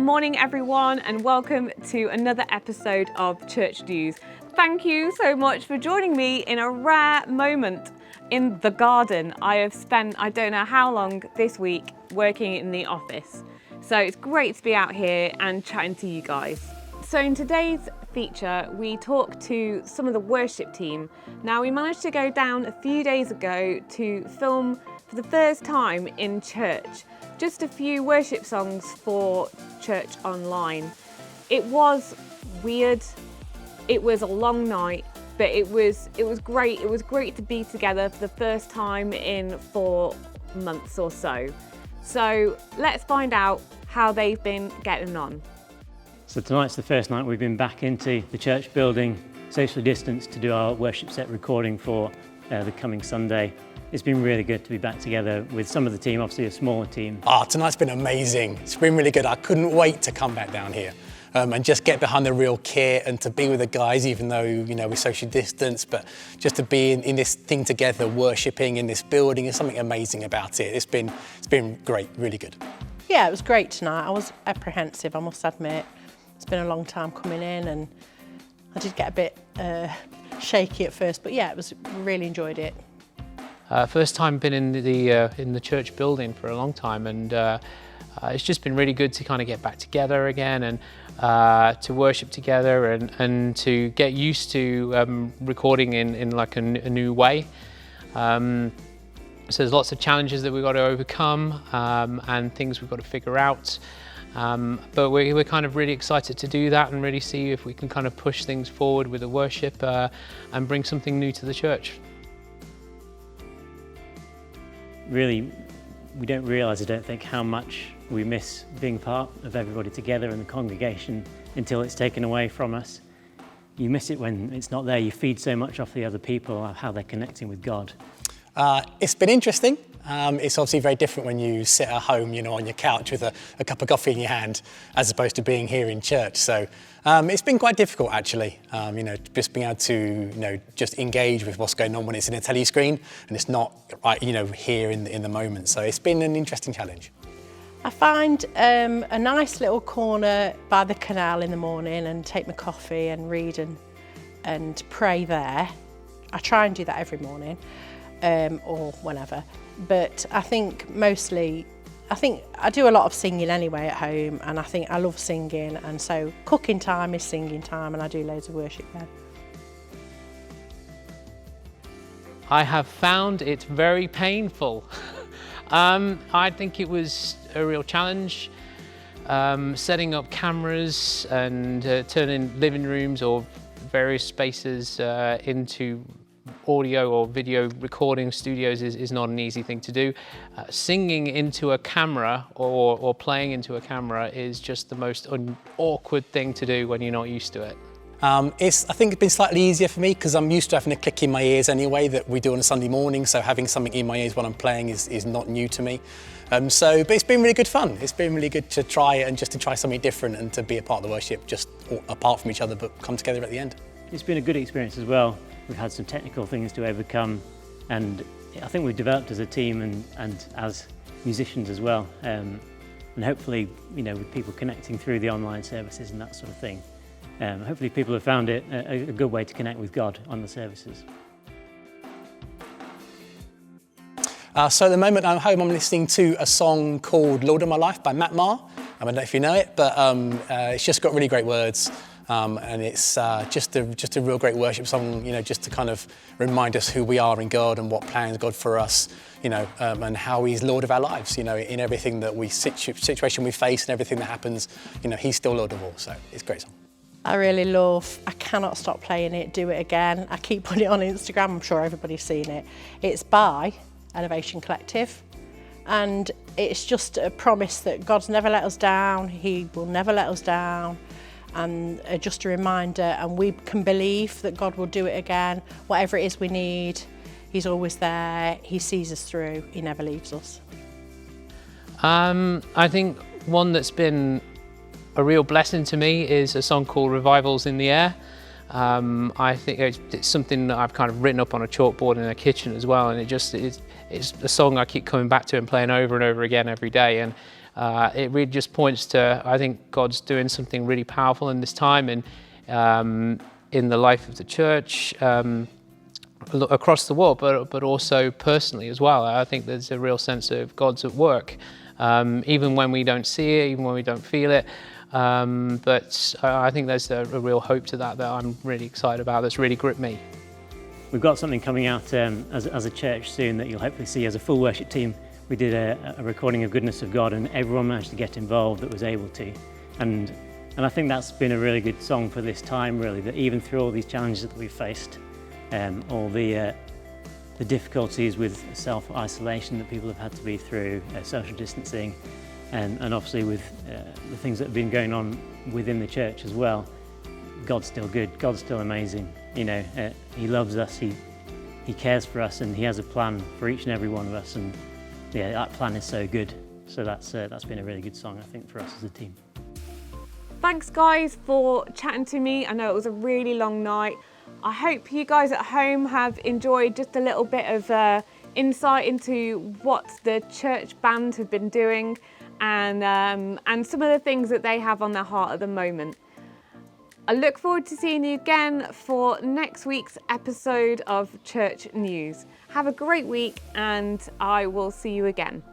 morning everyone, and welcome to another episode of Church News. Thank you so much for joining me in a rare moment in the garden. I have spent I don't know how long this week working in the office. So it's great to be out here and chatting to you guys. So in today's feature, we talk to some of the worship team. Now, we managed to go down a few days ago to film for the first time in church, just a few worship songs for Church Online. It was weird. It was a long night, but it was great. It was great to be together for the first time in 4 months or so. So let's find out how they've been getting on. So tonight's the first night we've been back into the church building, socially distanced, to do our worship set recording for the coming Sunday. It's been really good to be back together with some of the team, obviously a smaller team. Tonight's been amazing. It's been really good. I couldn't wait to come back down here and just get behind the real kit and to be with the guys, even though, you know, we're socially distanced, but just to be in this thing together, worshipping in this building, is something amazing about it. It's been great, really good. Yeah, it was great tonight. I was apprehensive, I must admit. It's been a long time coming in and I did get a bit shaky at first, but yeah, really enjoyed it. First time been in the church building for a long time, and it's just been really good to kind of get back together again and to worship together and to get used to recording in like a new way. So there's lots of challenges that we've got to overcome and things we've got to figure out. But we're kind of really excited to do that and really see if we can kind of push things forward with the worship and bring something new to the church. Really, we don't realise, I don't think, how much we miss being part of everybody together in the congregation until it's taken away from us. You miss it when it's not there. You feed so much off the other people, how they're connecting with God. It's been interesting. It's obviously very different when you sit at home, you know, on your couch with a cup of coffee in your hand, as opposed to being here in church. So it's been quite difficult, actually. You know, just being able to, you know, just engage with what's going on when it's in a telly screen and it's not, right, you know, here in the moment. So it's been an interesting challenge. I find a nice little corner by the canal in the morning and take my coffee and read and pray there. I try and do that every morning. Or whenever, but I think I do a lot of singing anyway at home, and I think I love singing, and so cooking time is singing time, and I do loads of worship then. I have found it very painful. I think it was a real challenge, setting up cameras and turning living rooms or various spaces into audio or video recording studios is not an easy thing to do. Singing into a camera or playing into a camera is just the most awkward thing to do when you're not used to it. I think it's been slightly easier for me because I'm used to having a click in my ears anyway that we do on a Sunday morning, so having something in my ears while I'm playing is not new to me. But it's been really good fun. It's been really good to try it and just to try something different and to be a part of the worship, just apart from each other, but come together at the end. It's been a good experience as well. We've had some technical things to overcome, and I think we've developed as a team and as musicians as well. And hopefully, you know, with people connecting through the online services and that sort of thing, hopefully people have found it a good way to connect with God on the services. So at the moment I'm home, I'm listening to a song called Lord of My Life by Matt Maher. I don't know if you know it, but it's just got really great words. And it's just a real great worship song, you know, just to kind of remind us who we are in God and what plans God for us, you know, and how He's Lord of our lives, you know, in everything that situation we face and everything that happens, you know, He's still Lord of all. So it's a great song. I cannot stop playing it, Do It Again. I keep putting it on Instagram, I'm sure everybody's seen it. It's by Elevation Collective, and it's just a promise that God's never let us down, He will never let us down. And just a reminder, and we can believe that God will do it again. Whatever it is we need, He's always there. He sees us through. He never leaves us. I think one that's been a real blessing to me is a song called Revivals in the Air. I think it's something that I've kind of written up on a chalkboard in the kitchen as well, and it's a song I keep coming back to and playing over and over again every day. And It really just points to, I think God's doing something really powerful in this time and in the life of the church across the world, but also personally as well. I think there's a real sense of God's at work, even when we don't see it, even when we don't feel it. But I think there's a real hope to that I'm really excited about, that's really gripped me. We've got something coming out as a church soon that you'll hopefully see as a full worship team. We did a recording of Goodness of God, and everyone managed to get involved that was able to. And I think that's been a really good song for this time, really, that even through all these challenges that we've faced, all the difficulties with self-isolation that people have had to be through, social distancing, and obviously with the things that have been going on within the church as well, God's still good, God's still amazing. You know, He loves us, He cares for us, and He has a plan for each and every one of us. And yeah, that plan is so good. So that's been a really good song, I think, for us as a team. Thanks guys for chatting to me. I know it was a really long night. I hope you guys at home have enjoyed just a little bit of insight into what the church band have been doing and some of the things that they have on their heart at the moment. I look forward to seeing you again for next week's episode of Church News. Have a great week and I will see you again.